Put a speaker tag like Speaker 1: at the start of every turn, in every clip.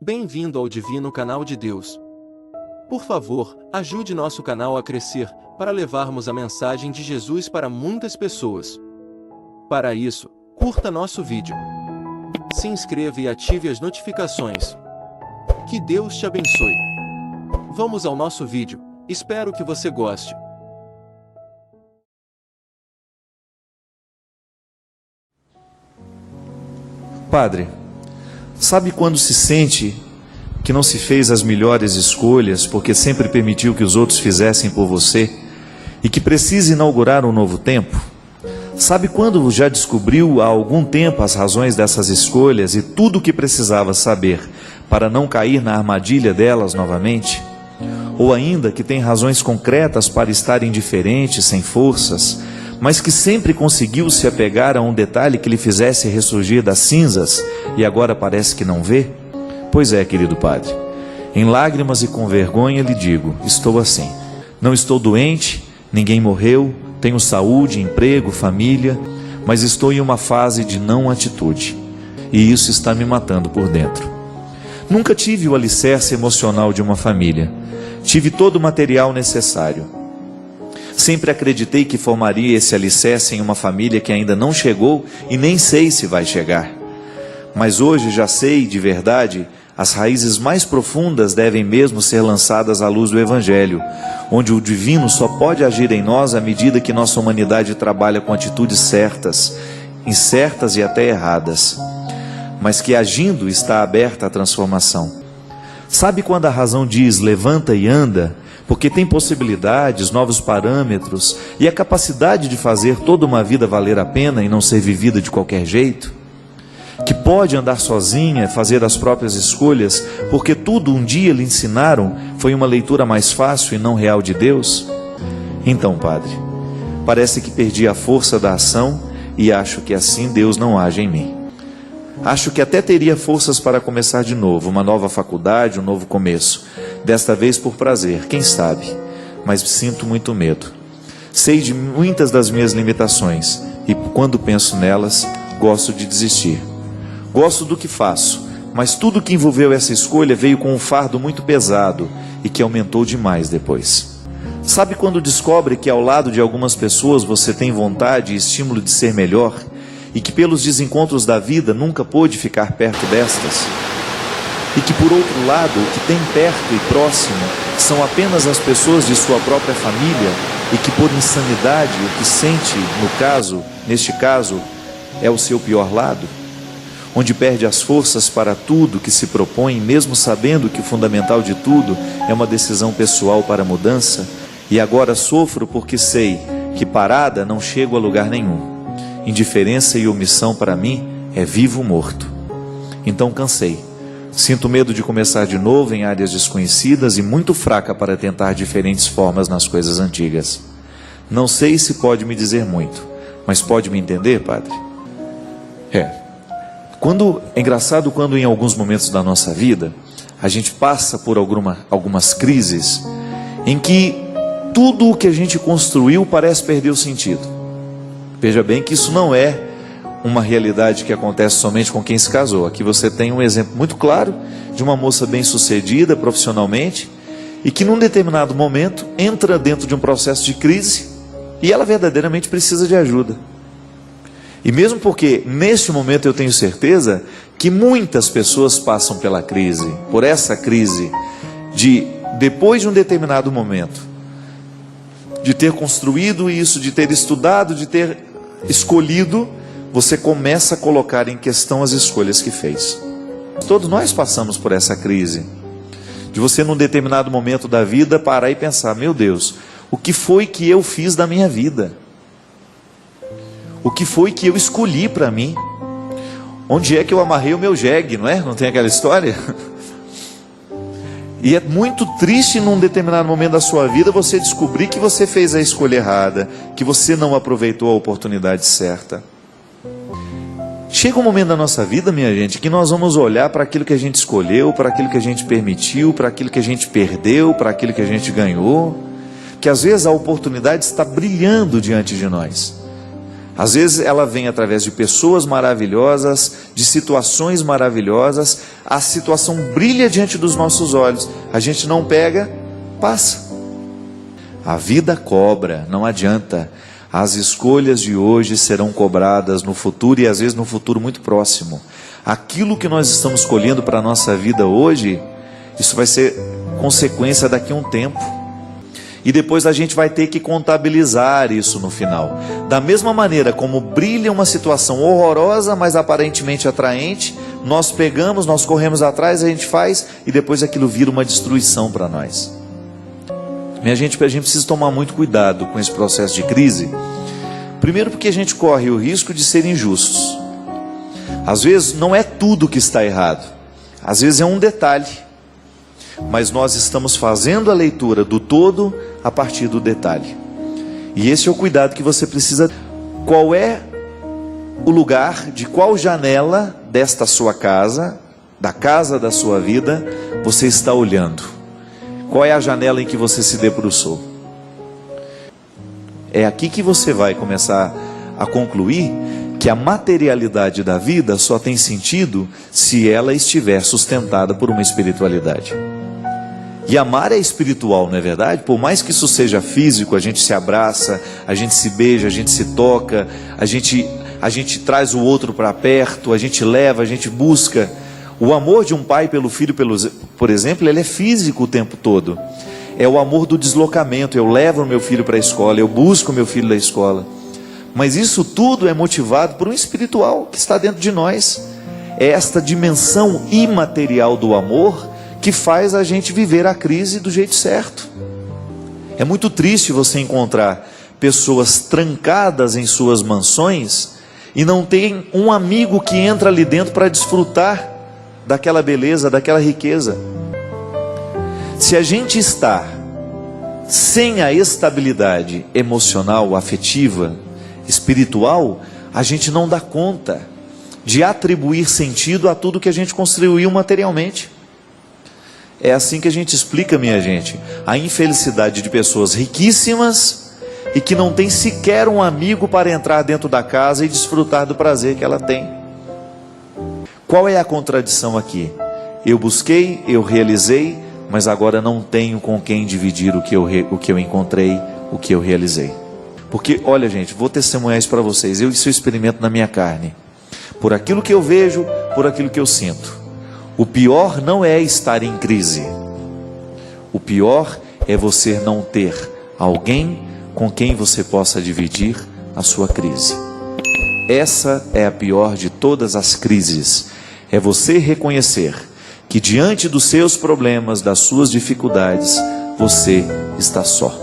Speaker 1: Bem-vindo ao Divino Canal de Deus. Por favor, ajude nosso canal a crescer, para levarmos a mensagem de Jesus para muitas pessoas. Para isso, curta nosso vídeo. Se inscreva e ative as notificações. Que Deus te abençoe. Vamos ao nosso vídeo, espero que você goste.
Speaker 2: Padre, sabe quando se sente que não se fez as melhores escolhas porque sempre permitiu que os outros fizessem por você e que precisa inaugurar um novo tempo? Sabe quando já descobriu há algum tempo as razões dessas escolhas e tudo o que precisava saber para não cair na armadilha delas novamente? Ou ainda que tem razões concretas para estar indiferente, sem forças, mas que sempre conseguiu se apegar a um detalhe que lhe fizesse ressurgir das cinzas e agora parece que não vê? Pois é, querido Padre, em lágrimas e com vergonha lhe digo, estou assim. Não estou doente, ninguém morreu, tenho saúde, emprego, família, mas estou em uma fase de não atitude, e isso está me matando por dentro. Nunca tive o alicerce emocional de uma família, tive todo o material necessário. Sempre acreditei que formaria esse alicerce em uma família que ainda não chegou e nem sei se vai chegar. Mas hoje já sei, de verdade, as raízes mais profundas devem mesmo ser lançadas à luz do Evangelho, onde o divino só pode agir em nós à medida que nossa humanidade trabalha com atitudes certas, incertas e até erradas, mas que agindo está aberta à transformação. Sabe quando a razão diz, levanta e anda, porque tem possibilidades, novos parâmetros e a capacidade de fazer toda uma vida valer a pena e não ser vivida de qualquer jeito? Que pode andar sozinha, fazer as próprias escolhas, porque tudo um dia lhe ensinaram foi uma leitura mais fácil e não real de Deus? Então, Padre, parece que perdi a força da ação e acho que assim Deus não age em mim. Acho que até teria forças para começar de novo, uma nova faculdade, um novo começo. Desta vez por prazer, quem sabe? Mas sinto muito medo. Sei de muitas das minhas limitações e quando penso nelas, gosto de desistir. Gosto do que faço, mas tudo que envolveu essa escolha veio com um fardo muito pesado e que aumentou demais depois. Sabe quando descobre que ao lado de algumas pessoas você tem vontade e estímulo de ser melhor e que pelos desencontros da vida nunca pôde ficar perto destas? E que por outro lado, o que tem perto e próximo são apenas as pessoas de sua própria família e que por insanidade o que sente, neste caso, é o seu pior lado? Onde perde as forças para tudo que se propõe, mesmo sabendo que o fundamental de tudo é uma decisão pessoal para a mudança, e agora sofro porque sei que parada não chego a lugar nenhum. Indiferença e omissão para mim é vivo morto. Então cansei. Sinto medo de começar de novo em áreas desconhecidas e muito fraca para tentar diferentes formas nas coisas antigas. Não sei se pode me dizer muito, mas pode me entender, Padre? É engraçado quando em alguns momentos da nossa vida a gente passa por algumas crises em que tudo o que a gente construiu parece perder o sentido. Veja bem que isso não é uma realidade que acontece somente com quem se casou. Aqui você tem um exemplo muito claro de uma moça bem-sucedida profissionalmente e que num determinado momento entra dentro de um processo de crise e ela verdadeiramente precisa de ajuda. E mesmo porque neste momento eu tenho certeza que muitas pessoas passam pela crise, por essa crise de depois de um determinado momento, de ter construído isso, de ter estudado, de ter escolhido, você começa a colocar em questão as escolhas que fez. Todos nós passamos por essa crise, de você num determinado momento da vida parar e pensar, meu Deus, o que foi que eu fiz da minha vida? O que foi que eu escolhi para mim? Onde é que eu amarrei o meu jegue, não é? Não tem aquela história? E é muito triste num determinado momento da sua vida você descobrir que você fez a escolha errada, que você não aproveitou a oportunidade certa. Chega um momento da nossa vida, minha gente, que nós vamos olhar para aquilo que a gente escolheu, para aquilo que a gente permitiu, para aquilo que a gente perdeu, para aquilo que a gente ganhou, que às vezes a oportunidade está brilhando diante de nós. Às vezes ela vem através de pessoas maravilhosas, de situações maravilhosas, a situação brilha diante dos nossos olhos, a gente não pega, passa. A vida cobra, não adianta. As escolhas de hoje serão cobradas no futuro, e às vezes no futuro muito próximo. Aquilo que nós estamos escolhendo para a nossa vida hoje, isso vai ser consequência daqui a um tempo. E depois a gente vai ter que contabilizar isso no final. Da mesma maneira como brilha uma situação horrorosa, mas aparentemente atraente, nós pegamos, nós corremos atrás, a gente faz, e depois aquilo vira uma destruição para nós. Minha gente, a gente precisa tomar muito cuidado com esse processo de crise. Primeiro porque a gente corre o risco de ser injustos. Às vezes não é tudo que está errado, às vezes é um detalhe. Mas nós estamos fazendo a leitura do todo a partir do detalhe. E esse é o cuidado que você precisa. Qual é o lugar, de qual janela desta sua casa, da casa da sua vida, você está olhando? Qual é a janela em que você se debruçou? É aqui que você vai começar a concluir que a materialidade da vida só tem sentido se ela estiver sustentada por uma espiritualidade. E amar é espiritual, não é verdade? Por mais que isso seja físico, a gente se abraça, a gente se beija, a gente se toca, a gente traz o outro para perto, a gente leva, a gente busca. O amor de um pai pelo filho, por exemplo, ele é físico o tempo todo. É o amor do deslocamento. Eu levo o meu filho para a escola, eu busco o meu filho da escola. Mas isso tudo é motivado por um espiritual que está dentro de nós. É esta dimensão imaterial do amor que faz a gente viver a crise do jeito certo. É muito triste você encontrar pessoas trancadas em suas mansões e não tem um amigo que entra ali dentro para desfrutar daquela beleza, daquela riqueza. Se a gente está sem a estabilidade emocional, afetiva, espiritual, a gente não dá conta de atribuir sentido a tudo que a gente construiu materialmente. É assim que a gente explica, minha gente, a infelicidade de pessoas riquíssimas e que não tem sequer um amigo para entrar dentro da casa e desfrutar do prazer que ela tem. Qual é a contradição aqui? Eu busquei, eu realizei, mas agora não tenho com quem dividir o que eu encontrei, o que eu realizei. Porque, olha gente, vou testemunhar isso para vocês, isso eu experimento na minha carne. Por aquilo que eu vejo, por aquilo que eu sinto. O pior não é estar em crise. O pior é você não ter alguém com quem você possa dividir a sua crise. Essa é a pior de todas as crises. É você reconhecer que diante dos seus problemas, das suas dificuldades, você está só.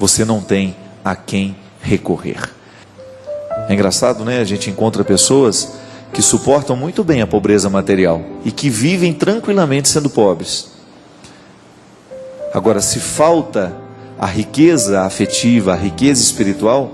Speaker 2: Você não tem a quem recorrer. É engraçado, né? A gente encontra pessoas que suportam muito bem a pobreza material e que vivem tranquilamente sendo pobres. Agora, se falta a riqueza afetiva, a riqueza espiritual,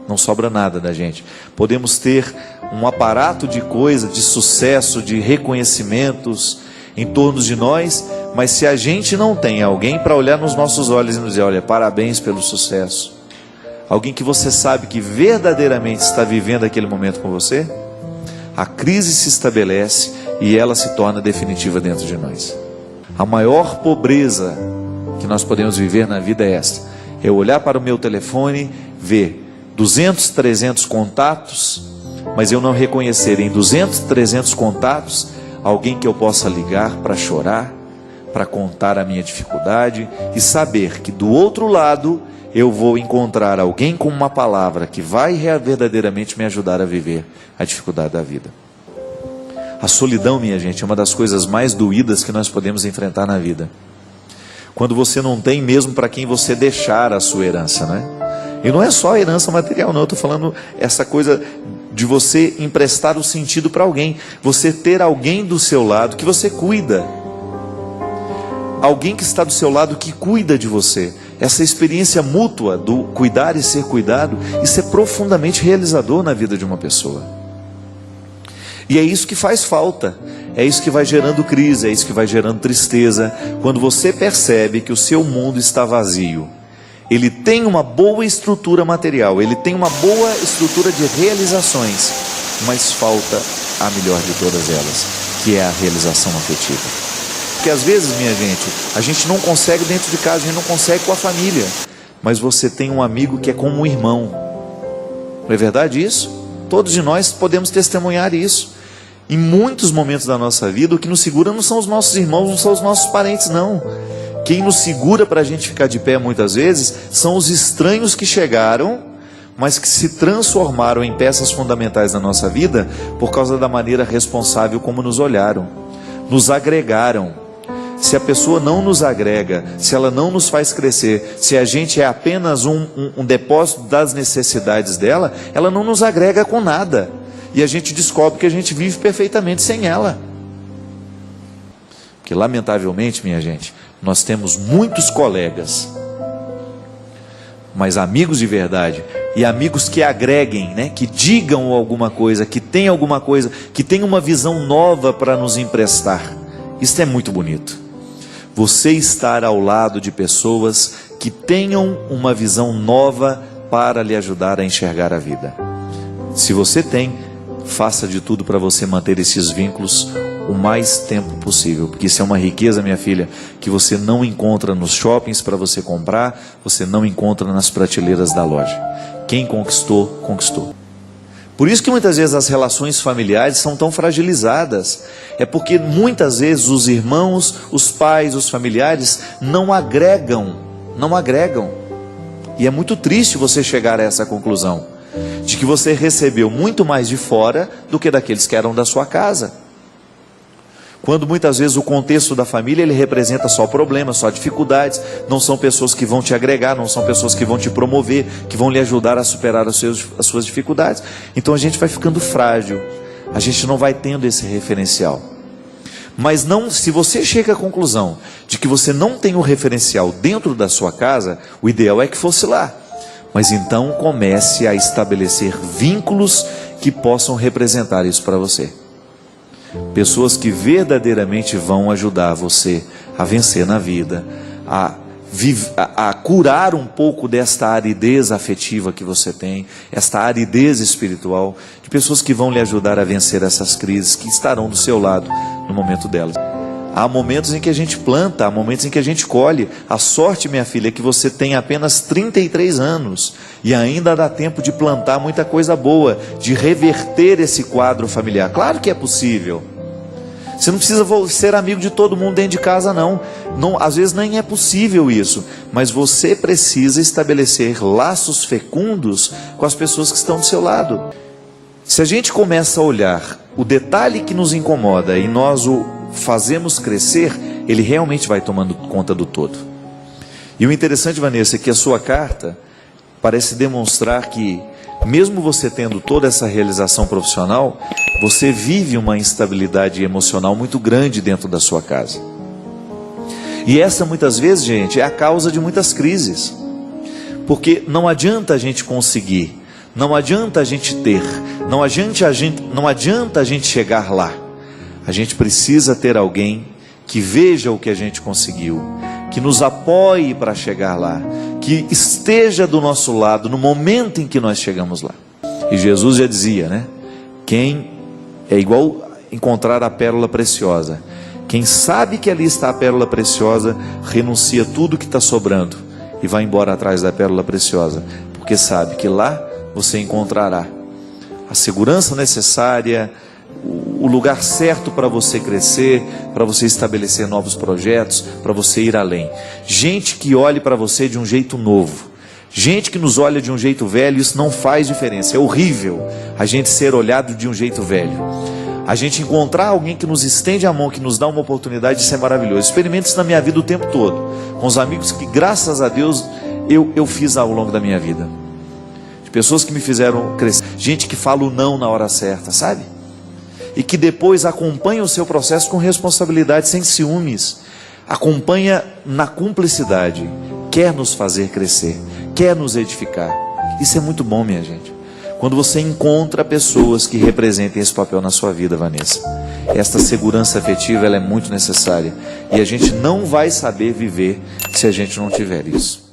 Speaker 2: não sobra nada da gente. Podemos ter um aparato de coisas, de sucesso, de reconhecimentos em torno de nós, mas se a gente não tem alguém para olhar nos nossos olhos e nos dizer, olha, parabéns pelo sucesso, alguém que você sabe que verdadeiramente está vivendo aquele momento com você, a crise se estabelece e ela se torna definitiva dentro de nós. A maior pobreza que nós podemos viver na vida é esta: eu olhar para o meu telefone, ver 200, 300 contatos, mas eu não reconhecer em 200, 300 contatos alguém que eu possa ligar para chorar, para contar a minha dificuldade e saber que do outro lado eu vou encontrar alguém com uma palavra que vai verdadeiramente me ajudar a viver a dificuldade da vida. A solidão, minha gente, é uma das coisas mais doídas que nós podemos enfrentar na vida. Quando você não tem mesmo para quem você deixar a sua herança, né? E não é só a herança material, não. Eu estou falando essa coisa de você emprestar o sentido para alguém. Você ter alguém do seu lado que você cuida. Alguém que está do seu lado que cuida de você. Essa experiência mútua do cuidar e ser cuidado, isso é profundamente realizador na vida de uma pessoa. E é isso que faz falta. É isso que vai gerando crise, é isso que vai gerando tristeza. Quando você percebe que o seu mundo está vazio ele tem uma boa estrutura material, ele tem uma boa estrutura de realizações, mas falta a melhor de todas elas, que é a realização afetiva. Porque às vezes, minha gente, a gente não consegue dentro de casa, a gente não consegue com a família, mas você tem um amigo que é como um irmão. Não é verdade isso? Todos de nós podemos testemunhar isso. Em muitos momentos da nossa vida, o que nos segura não são os nossos irmãos, não são os nossos parentes, não. Quem nos segura para a gente ficar de pé muitas vezes são os estranhos que chegaram, mas que se transformaram em peças fundamentais na nossa vida por causa da maneira responsável como nos olharam, nos agregaram. Se a pessoa não nos agrega, se ela não nos faz crescer, se a gente é apenas um depósito das necessidades dela, ela não nos agrega com nada. E a gente descobre que a gente vive perfeitamente sem ela. Porque lamentavelmente, minha gente, nós temos muitos colegas, mas amigos de verdade, e amigos que agreguem, né? Que digam alguma coisa, que tenham alguma coisa, que tenham uma visão nova para nos emprestar. Isso é muito bonito. Você estar ao lado de pessoas que tenham uma visão nova para lhe ajudar a enxergar a vida. Se você tem, faça de tudo para você manter esses vínculos o mais tempo possível, porque isso é uma riqueza, minha filha, que você não encontra nos shoppings para você comprar, você não encontra nas prateleiras da loja. Quem conquistou, conquistou. Por isso que muitas vezes as relações familiares são tão fragilizadas. É porque muitas vezes os irmãos, os pais, os familiares não agregam. E é muito triste você chegar a essa conclusão, de que você recebeu muito mais de fora do que daqueles que eram da sua casa. Quando muitas vezes o contexto da família, ele representa só problemas, só dificuldades, não são pessoas que vão te agregar, não são pessoas que vão te promover, que vão lhe ajudar a superar as suas dificuldades. Então a gente vai ficando frágil, a gente não vai tendo esse referencial. Mas não, se você chega à conclusão de que você não tem o referencial dentro da sua casa, o ideal é que fosse lá. Mas então comece a estabelecer vínculos que possam representar isso para você. Pessoas que verdadeiramente vão ajudar você a vencer na vida, a curar um pouco desta aridez afetiva que você tem, esta aridez espiritual, de pessoas que vão lhe ajudar a vencer essas crises, que estarão do seu lado no momento delas. Há momentos em que a gente planta, há momentos em que a gente colhe. A sorte, minha filha, é que você tem apenas 33 anos e ainda dá tempo de plantar muita coisa boa, de reverter esse quadro familiar. Claro que é possível. Você não precisa ser amigo de todo mundo dentro de casa, não. Às vezes nem é possível isso. Mas você precisa estabelecer laços fecundos com as pessoas que estão do seu lado. Se a gente começa a olhar o detalhe que nos incomoda e nós o fazemos crescer, ele realmente vai tomando conta do todo. E o interessante, Vanessa, é que a sua carta parece demonstrar que, mesmo você tendo toda essa realização profissional, você vive uma instabilidade emocional muito grande dentro da sua casa. E essa muitas vezes, gente, é a causa de muitas crises. Porque não adianta a gente conseguir, não adianta a gente ter, não adianta a gente chegar lá. A gente precisa ter alguém que veja o que a gente conseguiu, que nos apoie para chegar lá, que esteja do nosso lado no momento em que nós chegamos lá. E Jesus já dizia, né? Quem é igual encontrar a pérola preciosa. Quem sabe que ali está a pérola preciosa, renuncia tudo que está sobrando e vai embora atrás da pérola preciosa, porque sabe que lá você encontrará a segurança necessária, o lugar certo para você crescer, para você estabelecer novos projetos, para você ir além. Gente que olhe para você de um jeito novo. Gente que nos olha de um jeito velho, isso não faz diferença. É horrível a gente ser olhado de um jeito velho. A gente encontrar alguém que nos estende a mão, que nos dá uma oportunidade, isso é maravilhoso. Experimento isso na minha vida o tempo todo, com os amigos que, graças a Deus, eu fiz ao longo da minha vida. De pessoas que me fizeram crescer. Gente que fala o não na hora certa, sabe? E que depois acompanha o seu processo com responsabilidade, sem ciúmes. Acompanha na cumplicidade. Quer nos fazer crescer, quer nos edificar. Isso é muito bom, minha gente. Quando você encontra pessoas que representem esse papel na sua vida, Vanessa. Esta segurança afetiva, ela é muito necessária. E a gente não vai saber viver se a gente não tiver isso.